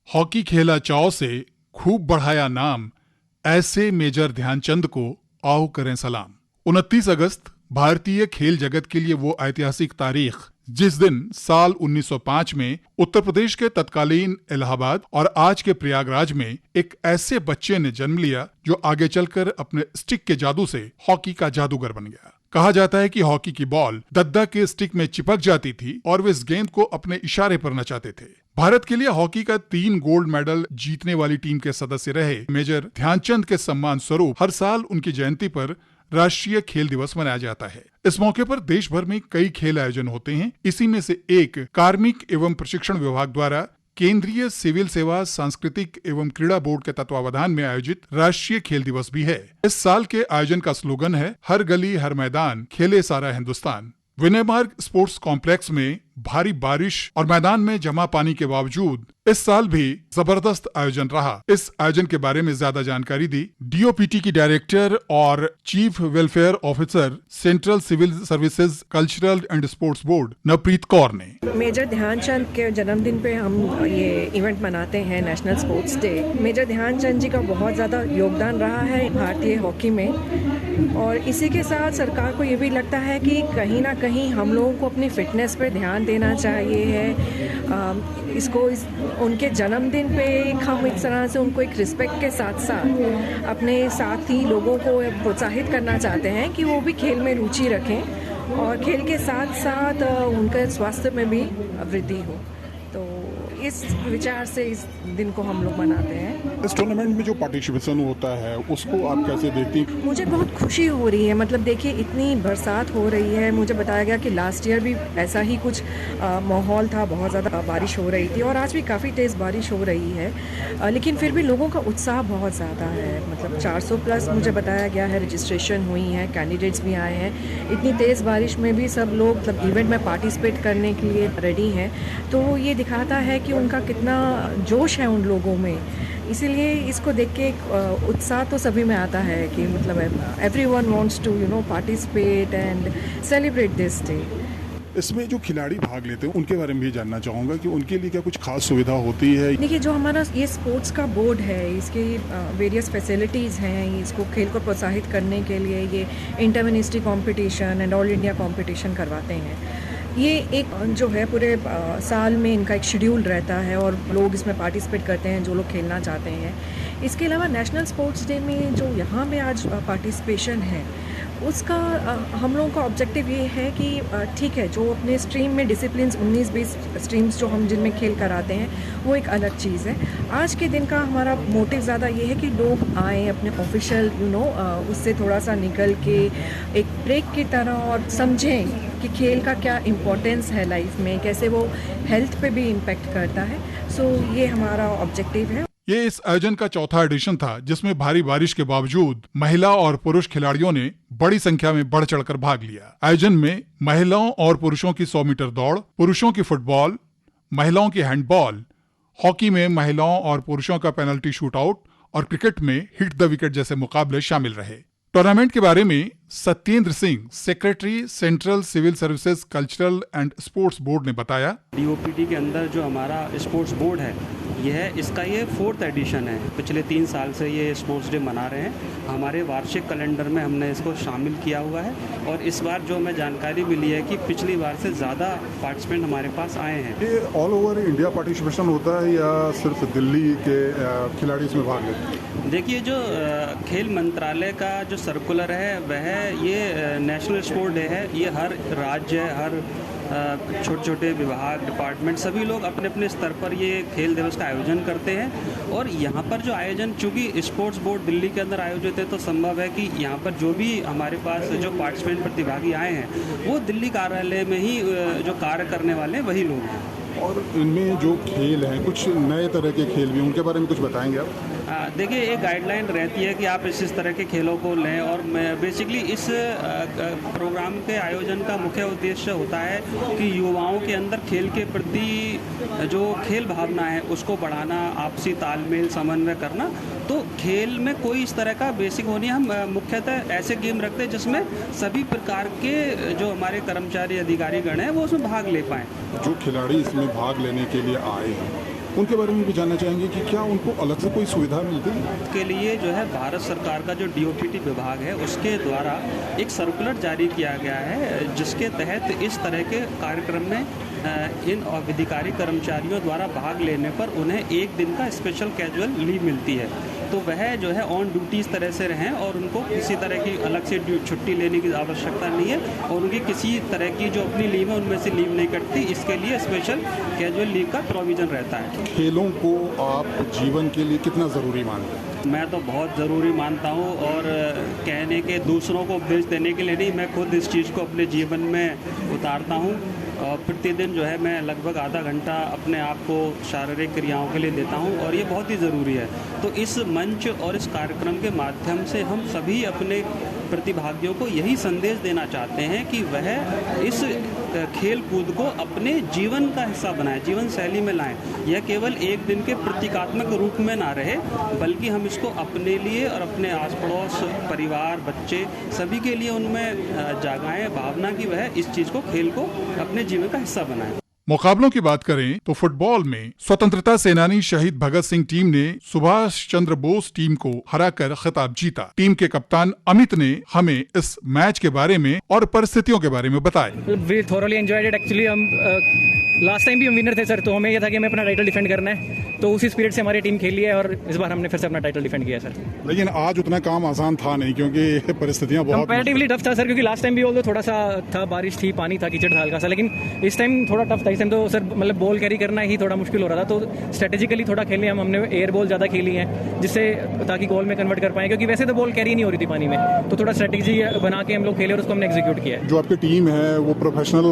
Hockey खेला चाव से खूब बढ़ाया नाम, ऐसे मेजर ध्यानचंद को आओ करें सलाम। 29 अगस्त भारतीय खेल जगत के लिए वो ऐतिहासिक तारीख, जिस दिन साल 1905 में उत्तर प्रदेश के तत्कालीन इलाहाबाद और आज के प्रयागराज में एक ऐसे बच्चे ने जन्म लिया जो आगे चलकर अपने स्टिक के जादू से हॉकी का जादूगर बन गया। कहा जाता है कि हॉकी की बॉल दद्दा के स्टिक में चिपक जाती थी और वे इस गेंद को अपने इशारे पर नचाते थे। भारत के लिए हॉकी का 3 गोल्ड मेडल जीतने वाली टीम के सदस्य रहे मेजर ध्यानचंद के सम्मान स्वरूप हर साल उनकी जयंती पर राष्ट्रीय खेल दिवस मनाया जाता है। इस मौके पर देश भर में कई खेल आयोजन होते हैं। इसी में से एक कार्मिक एवं प्रशिक्षण विभाग द्वारा केंद्रीय सिविल सेवा सांस्कृतिक एवं क्रीड़ा बोर्ड के तत्वावधान में आयोजित राष्ट्रीय खेल दिवस भी है। इस साल के आयोजन का स्लोगन है, हर गली हर मैदान खेले सारा हिंदुस्तान। विनय मार्ग स्पोर्ट्स कॉम्प्लेक्स में भारी बारिश और मैदान में जमा पानी के बावजूद इस साल भी जबरदस्त आयोजन रहा। इस आयोजन के बारे में ज्यादा जानकारी दी डीओपीटी की डायरेक्टर और chief welfare officer central civil services cultural and sports board Navpreet Kaur ने। मेजर ध्यानचंद के जन्मदिन पे हम ये इवेंट मनाते हैं, national sports day. Major Dhyanchand ji का बहुत ज़्यादा योगदान रहा है भारतीय हॉकी में, और इसी के साथ सरकार को ये भी लगता है कि कहीं ना कहीं हम लोगों को अपनी फिटनेस पे ध्यान देना चाहिए है। उनके जन्मदिन पे हम इस तरह से उनको एक रिस्पेक्ट के साथ साथ अपने साथी लोगों को प्रोत्साहित करना चाहते हैं कि वो भी खेल में रुचि रखें और खेल के साथ साथ उनके स्वास्थ्य में भी वृद्धि हो। तो इस विचार से इस दिन को हम लोग मनाते हैं। इस टूर्नामेंट में जो पार्टिसिपेशन होता है उसको आप कैसे देखती हैं? मुझे बहुत खुशी हो रही है। मतलब देखिए, इतनी बरसात हो रही है। मुझे बताया गया कि लास्ट ईयर भी ऐसा ही कुछ माहौल था, बहुत ज़्यादा बारिश हो रही थी और आज भी काफ़ी तेज़ बारिश हो रही है, लेकिन फिर भी लोगों का उत्साह बहुत ज़्यादा है। मतलब 400 प्लस मुझे बताया गया है रजिस्ट्रेशन हुई है, कैंडिडेट्स भी आए हैं। इतनी तेज़ बारिश में भी सब लोग मतलब इवेंट में पार्टिसिपेट करने के लिए रेडी हैं। तो ये दिखाता है कि उनका कितना जोश है उन लोगों में। इसीलिए इसको देख के एक उत्साह तो सभी में आता है कि मतलब everyone wants to participate and celebrate this day. इसमें जो खिलाड़ी भाग लेते हैं उनके बारे में भी जानना चाहूँगा कि उनके लिए क्या कुछ खास सुविधा होती है? देखिए, जो हमारा ये स्पोर्ट्स का बोर्ड है, इसके वेरियस फैसिलिटीज़ हैं। इसको खेल को प्रोत्साहित करने के लिए ये inter ministry competition and all India competition करवाते हैं। ये एक जो है पूरे साल में इनका एक शेड्यूल रहता है और लोग इसमें पार्टिसिपेट करते हैं जो लोग खेलना चाहते हैं। इसके अलावा नेशनल स्पोर्ट्स डे में जो यहाँ पे आज पार्टिसिपेशन है उसका हम लोगों का ऑब्जेक्टिव ये है कि ठीक है, जो अपने स्ट्रीम में डिसिप्लिन्स 19-20 स्ट्रीम्स जो हम जिनमें खेल कराते हैं वो एक अलग चीज़ है। आज के दिन का हमारा मोटिव ज़्यादा ये है कि लोग आएँ अपने ऑफिशियल उससे थोड़ा सा निकल के एक ब्रेक की तरह और समझें कि खेल का क्या इम्पोर्टेंस है लाइफ में, कैसे वो हेल्थ पे भी इम्पेक्ट करता है। सो ये हमारा ऑब्जेक्टिव है। ये इस आयोजन का चौथा एडिशन था, जिसमें भारी बारिश के बावजूद महिला और पुरुष खिलाड़ियों ने बड़ी संख्या में बढ़ चढ़कर भाग लिया। आयोजन में महिलाओं और पुरुषों की 100 मीटर दौड़, पुरुषों की फुटबॉल, महिलाओं की हैंडबॉल, हॉकी में महिलाओं और पुरुषों का पेनल्टी शूटआउट और क्रिकेट में हिट द विकेट जैसे मुकाबले शामिल रहे। टूर्नामेंट के बारे में Satyendra Singh, secretary central civil services cultural and sports board ने बताया, डीओपीटी के अंदर जो हमारा स्पोर्ट्स बोर्ड है इसका ये 4th एडिशन है। पिछले 3 साल से ये स्पोर्ट्स डे मना रहे हैं। हमारे वार्षिक कैलेंडर में हमने इसको शामिल किया हुआ है और इस बार जो हमें जानकारी मिली है कि पिछली बार से ज़्यादा पार्टिसिपेंट हमारे पास आए हैं। ये ऑल ओवर इंडिया पार्टिसिपेशन होता है या सिर्फ दिल्ली के खिलाड़ी इसमें भाग लेते हैं? देखिए, जो खेल मंत्रालय का जो सर्कुलर है वह ये नेशनल स्पोर्ट डे है। ये हर राज्य, हर छोटे छोटे विभाग, डिपार्टमेंट, सभी लोग अपने अपने स्तर पर ये खेल दिवस का आयोजन करते हैं। और यहाँ पर जो आयोजन, चूँकि स्पोर्ट्स बोर्ड दिल्ली के अंदर आयोजित है, तो संभव है कि यहाँ पर जो भी हमारे पास जो पार्टिसिपेंट प्रतिभागी आए हैं वो दिल्ली कार्यालय में ही जो कार्य करने वाले वही लोग हैं। और इनमें जो खेल हैं, कुछ नए तरह के खेल भी, उनके बारे में कुछ बताएंगे आप? देखिए, एक गाइडलाइन रहती है कि आप इस तरह के खेलों को लें, और बेसिकली इस प्रोग्राम के आयोजन का मुख्य उद्देश्य होता है कि युवाओं के अंदर खेल के प्रति जो खेल भावना है उसको बढ़ाना, आपसी तालमेल समन्वय करना। तो खेल में कोई इस तरह का बेसिक हो नहीं, हम मुख्यतः ऐसे गेम रखते हैं जिसमें सभी प्रकार के जो हमारे कर्मचारी अधिकारी गण हैं वो उसमें भाग ले पाएँ। जो खिलाड़ी इसमें भाग लेने के लिए आए हैं उनके बारे में भी जानना चाहेंगे कि क्या उनको अलग से कोई सुविधा मिलती है? के लिए जो है भारत सरकार का जो DOPT विभाग है उसके द्वारा एक सर्कुलर जारी किया गया है, जिसके तहत इस तरह के कार्यक्रम में इन अधिकारी कर्मचारियों द्वारा भाग लेने पर उन्हें एक दिन का स्पेशल कैजुअल लीव मिलती है। तो वह जो है ऑन ड्यूटी इस तरह से रहें और उनको किसी तरह की अलग से छुट्टी लेने की आवश्यकता नहीं है, और उनकी किसी तरह की जो अपनी लीव है उनमें से लीव नहीं कटती। इसके लिए स्पेशल कैजुअल लीव का प्रोविज़न रहता है। खेलों को आप जीवन के लिए कितना ज़रूरी मानते हैं? मैं तो बहुत ज़रूरी मानता हूँ, और कहने के दूसरों को उपदेश देने के लिए नहीं, मैं खुद इस चीज़ को अपने जीवन में उतारता हूँ। प्रतिदिन जो है मैं लगभग आधा घंटा अपने आप को शारीरिक क्रियाओं के लिए देता हूँ, और ये बहुत ही ज़रूरी है। तो इस मंच और इस कार्यक्रम के माध्यम से हम सभी अपने प्रतिभागियों को यही संदेश देना चाहते हैं कि वह इस खेल कूद को अपने जीवन का हिस्सा बनाएं, जीवन शैली में लाएं। यह केवल एक दिन के प्रतीकात्मक रूप में ना रहे, बल्कि हम इसको अपने लिए और अपने आस पड़ोस, परिवार, बच्चे सभी के लिए उनमें जागाएं भावना कि वह इस चीज़ को, खेल को अपने जीवन का हिस्सा बनाएं। मुकाबलों की बात करें तो फुटबॉल में स्वतंत्रता सेनानी शहीद भगत सिंह टीम ने सुभाष चंद्र बोस टीम को हराकर खिताब जीता। टीम के कप्तान अमित ने हमें इस मैच के बारे में और परिस्थितियों के बारे में बताया। We thoroughly enjoyed it. Actually हम लास्ट टाइम भी हम विनर थे सर, तो हमें यह था कि हमें अपना टाइटल डिफेंड करना है, तो उसी स्पिरिट से हमारी टीम खेली है और इस बार हमने फिर से अपना टाइटल डिफेंड किया सर। लेकिन आज उतना काम आसान था नहीं, क्योंकि परिस्थितियां बहुत कंपैरेटिवली टफ था सर, क्योंकि लास्ट टाइम भी ऑल्दो थोड़ा सा था, बारिश थी, पानी था, कीचड़ था हल्का सा, लेकिन इस टाइम थोड़ा टफ था। इस टाइम तो सर मतलब बॉल कैरी करना ही थोड़ा मुश्किल हो रहा था, तो स्ट्रेटेजिकली थोड़ा खेले हमने एयर बॉल ज़्यादा खेली है, जिससे ताकि गोल में कन्वर्ट कर पाए, क्योंकि वैसे तो बॉल कैरी नहीं हो रही थी पानी में, तो थोड़ा स्ट्रेटेजी बना के हम लोग खेले और उसको हमने एग्जीक्यूट किया। जो आपकी टीम है वो प्रोफेशनल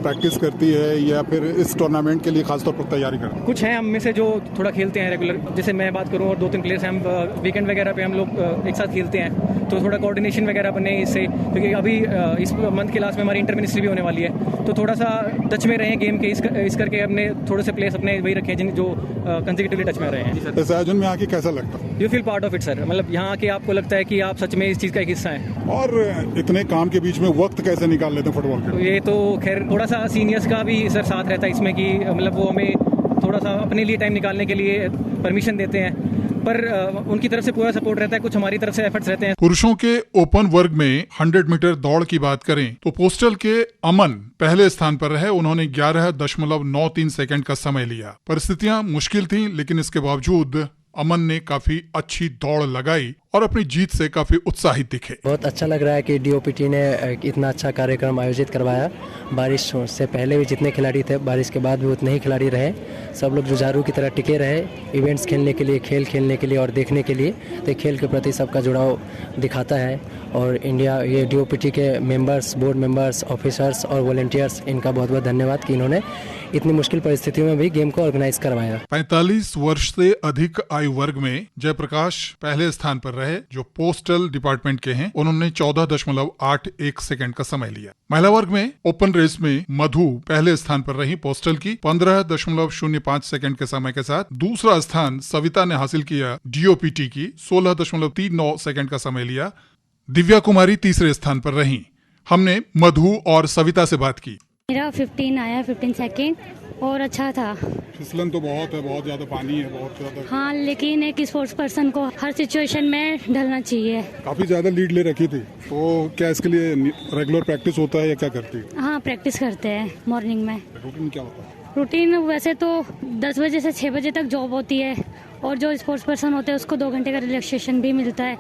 प्रैक्टिस करती है या फिर इस टूर्नामेंट के लिए खासतौर पर तैयारी करती है? कुछ हैं हम में से जो थोड़ा खेलते हैं रेगुलर, जैसे मैं बात करूं, और 2-3 प्लेयर्स हैं हम वीकेंड वगैरह पे हम लोग एक साथ खेलते हैं, तो थोड़ा कोऑर्डिनेशन वगैरह बने इससे, क्योंकि अभी इस मंथ के लास्ट में हमारी इंटर मिनिस्ट्री भी होने वाली है, तो थोड़ा सा टच में रहे गेम के, इस करके हमने थोड़े से प्लेयर्स अपने वही रखे हैं जो कंसेक्यूटिवली टच में रहे हैं। इस आयोजन में आके कैसा लगता है? You feel part of it sir, मतलब यहाँ आके आपको लगता है कि आप सच में इस चीज़ का एक हिस्सा है। और इतने काम के बीच में वक्त कैसे निकाल लेते हैं फुटबॉल के? ये तो खैर थोड़ा सा सीनियर्स का भी सर साथ रहता है इसमें, कि मतलब वो हमें थोड़ा सा अपने लिए टाइम निकालने के लिए परमिशन देते हैं, पर उनकी तरफ से पूरा सपोर्ट रहता है, कुछ हमारी तरफ से एफर्ट्स रहते हैं। पुरुषों के ओपन वर्ग में 100 मीटर दौड़ की बात करें तो पोस्टल के अमन पहले स्थान पर रहे। उन्होंने 11.93 सेकंड का समय लिया। परिस्थितियां मुश्किल थीं, लेकिन इसके बावजूद अमन ने काफी अच्छी दौड़ लगाई और अपनी जीत से काफी उत्साहित दिखे। बहुत अच्छा लग रहा है कि DOPT ने इतना अच्छा कार्यक्रम आयोजित करवाया। बारिश से पहले भी जितने खिलाड़ी थे, बारिश के बाद भी उतने ही खिलाड़ी रहे। सब लोग जुझारू की तरह टिके रहे, इवेंट्स खेलने के लिए, खेल खेलने के लिए और देखने के लिए। तो खेल के प्रति सबका जुड़ाव दिखाता है। और इंडिया ये DOPT के मेंबर्स, बोर्ड मेंबर्स, ऑफिसर्स और वॉलंटियर्स, इनका बहुत बहुत धन्यवाद कि इन्होंने इतनी मुश्किल परिस्थितियों में भी गेम को ऑर्गेनाइज करवाया। 45 वर्ष से अधिक आयु वर्ग में जयप्रकाश पहले स्थान पर रहे, जो पोस्टल डिपार्टमेंट के हैं। उन्होंने 14.81 सेकंड का समय लिया। महिला वर्ग में ओपन रेस में मधु पहले स्थान पर रही, पोस्टल की 15.05 सेकंड के समय के साथ। दूसरा स्थान सविता ने हासिल किया, DOPT की 16.39 सेकंड का समय लिया। दिव्या कुमारी तीसरे स्थान पर रही। हमने मधु और सविता से बात की। मेरा 15 आया, 15 सेकेंड, और अच्छा था। फिसलन तो बहुत है, बहुत ज्यादा पानी है, बहुत ज्यादा। हाँ, लेकिन एक स्पोर्ट्स पर्सन को हर सिचुएशन में ढलना चाहिए। काफी ज्यादा लीड ले रखी थी, तो क्या इसके लिए रेगुलर प्रैक्टिस होता है या क्या करती है? हाँ, प्रैक्टिस करते हैं मॉर्निंग में। रूटीन क्या होता है? रूटीन वैसे तो 10 बजे से 6 बजे तक जॉब होती है, और जो स्पोर्ट्स पर्सन होते हैं उसको 2 घंटे का रिलैक्सेशन भी मिलता है,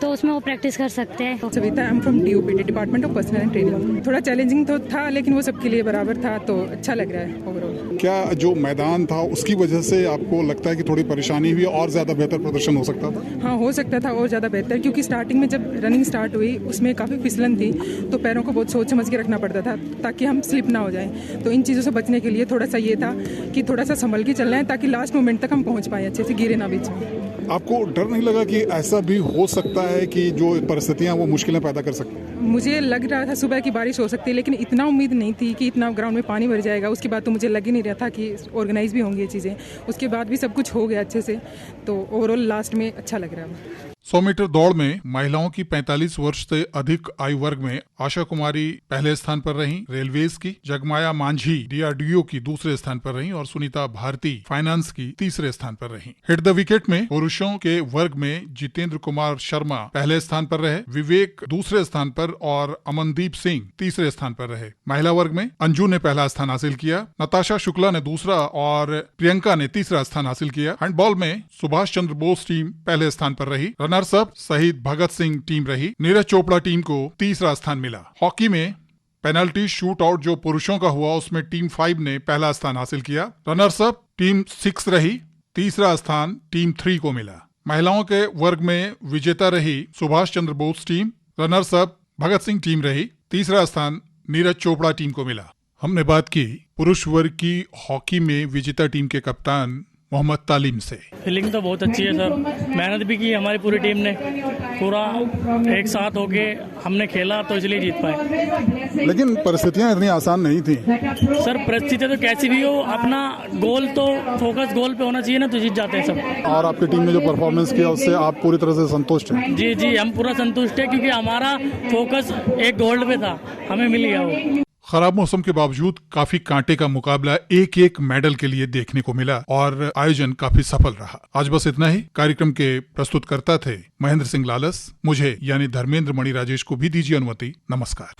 तो उसमें वो प्रैक्टिस कर सकते हैं। Savita, I am from DOPT, department of personal and training. थोड़ा चैलेंजिंग तो था, लेकिन वो सबके लिए बराबर था, तो अच्छा लग रहा है ओवरऑल। क्या जो मैदान था उसकी वजह से आपको लगता है कि थोड़ी परेशानी हुई और ज्यादा बेहतर प्रदर्शन हो सकता था? हाँ, हो सकता था और ज़्यादा बेहतर, क्योंकि स्टार्टिंग में जब रनिंग स्टार्ट हुई उसमें काफ़ी फिसलन थी, तो पैरों को बहुत सोच समझ के रखना पड़ता था ताकि हम स्लिप ना हो जाएं। तो इन चीज़ों से बचने के लिए थोड़ा सा ये था कि थोड़ा सा संभल के चलना है, ताकि लास्ट मोमेंट तक हम पहुँच पाएँ अच्छे से। गिरे ना बीच में। आपको डर नहीं लगा कि ऐसा भी हो सकता है कि जो परिस्थितियां वो मुश्किलें पैदा कर सकती हैं? मुझे लग रहा था सुबह की बारिश हो सकती है, लेकिन इतना उम्मीद नहीं थी कि इतना ग्राउंड में पानी भर जाएगा। उसके बाद तो मुझे लग ही नहीं रहा था कि ऑर्गेनाइज भी होंगी ये चीज़ें। उसके बाद भी सब कुछ हो गया अच्छे से, तो ओवरऑल लास्ट में अच्छा लग रहा है। 100 मीटर दौड़ में महिलाओं की 45 वर्ष से अधिक आयु वर्ग में आशा कुमारी पहले स्थान पर रहीं, रेलवेज की जगमाया मांझी DRDO की दूसरे स्थान पर रहीं और सुनीता भारती फाइनेंस की तीसरे स्थान पर रहीं। हिट द विकेट में पुरुषों के वर्ग में जितेंद्र कुमार शर्मा पहले स्थान पर रहे, विवेक दूसरे स्थान पर और अमनदीप सिंह तीसरे स्थान पर रहे। महिला वर्ग में अंजू ने पहला स्थान हासिल किया, नताशा शुक्ला ने दूसरा और प्रियंका ने तीसरा स्थान हासिल किया। हैंडबॉल में सुभाष चंद्र बोस टीम पहले स्थान पर रही, रनर्स अप शहीद भगत सिंह टीम रही। नीरज चोपड़ा टीम को तीसरा स्थान मिला। हॉकी में पेनल्टी शूट आउट जो पुरुषों का हुआ उसमें टीम 5 ने पहला स्थान हासिल किया। रनर्स अप टीम 6 रही, तीसरा स्थान टीम 3 को मिला। महिलाओं के वर्ग में विजेता रही Subhash Chandra Bose team, runners up Bhagat Singh team रही, तीसरा स्थान नीरज चोपड़ा टीम को मिला। हमने बात की पुरुष वर्ग की हॉकी में विजेता टीम के कप्तान मोहम्मद तालीम से। फीलिंग तो बहुत अच्छी है सर, मेहनत भी की हमारी पूरी टीम ने, पूरा एक साथ होके हमने खेला तो इसलिए जीत पाए। लेकिन परिस्थितियां इतनी आसान नहीं थी सर। परिस्थितियां तो कैसी भी हो, अपना गोल तो फोकस गोल पे होना चाहिए ना, तो जीत जाते हैं सब। और आपकी टीम ने जो परफॉर्मेंस किया उससे आप पूरी तरह से संतुष्ट हैं? जी जी, हम पूरा संतुष्ट है क्योंकि हमारा फोकस एक गोल्ड पे था, हमें मिल गया वो। खराब मौसम के बावजूद काफी कांटे का मुकाबला एक एक मेडल के लिए देखने को मिला और आयोजन काफी सफल रहा। आज बस इतना ही। कार्यक्रम के प्रस्तुतकर्ता थे महेंद्र सिंह लालस। मुझे यानी धर्मेंद्र मणि राजेश को भी दीजिए अनुमति। नमस्कार।